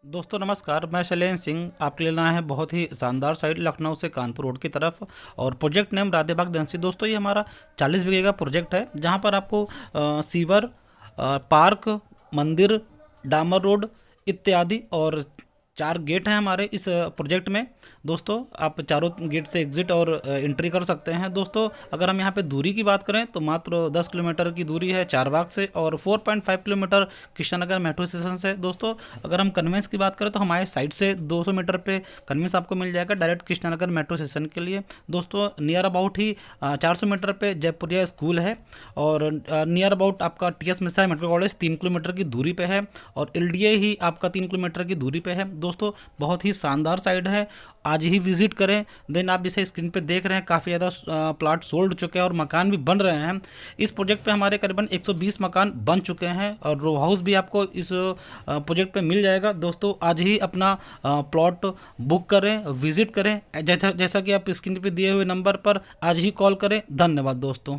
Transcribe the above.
दोस्तों नमस्कार, मैं शैलेंद्र सिंह। आपके लिए लाए हैं बहुत ही शानदार साइट लखनऊ से कानपुर रोड की तरफ। और प्रोजेक्ट नेम राधे बाग डेंसी। दोस्तों ये हमारा 40 बीघे का प्रोजेक्ट है, जहां पर आपको सीवर, पार्क, मंदिर, डामर रोड इत्यादि और 4 गेट हैं हमारे इस प्रोजेक्ट में। दोस्तों आप चारों गेट से एग्जिट और एंट्री कर सकते हैं। दोस्तों अगर हम यहाँ पे दूरी की बात करें तो मात्र 10 किलोमीटर की दूरी है चारबाग से और 4.5 किलोमीटर कृष्णानगर मेट्रो स्टेशन से। दोस्तों अगर हम कन्वेंस की बात करें तो हमारे साइड से 200 मीटर पे कन्वेंस आपको मिल जाएगा डायरेक्ट कृष्णानगर मेट्रो स्टेशन के लिए। दोस्तों नियर अबाउट ही 400 मीटर पे जयपुरिया स्कूल है और नियर अबाउट आपका T.S.. Mishra medical college 3 kilometre की दूरी पे है और एल.डी.ए. ही आपका 3 किलोमीटर की दूरी पे है। दोस्तों बहुत ही शानदार साइट है, आज ही विजिट करें। देन आप जैसे स्क्रीन पे देख रहे हैं काफ़ी ज़्यादा प्लाट सोल्ड चुके हैं और मकान भी बन रहे हैं। इस प्रोजेक्ट पे हमारे करीबन 120 मकान बन चुके हैं और रो हाउस भी आपको इस प्रोजेक्ट पे मिल जाएगा। दोस्तों आज ही अपना प्लॉट बुक करें, विजिट करें। जैसा जैसा कि आप स्क्रीन पे दिए हुए नंबर पर आज ही कॉल करें। धन्यवाद दोस्तों।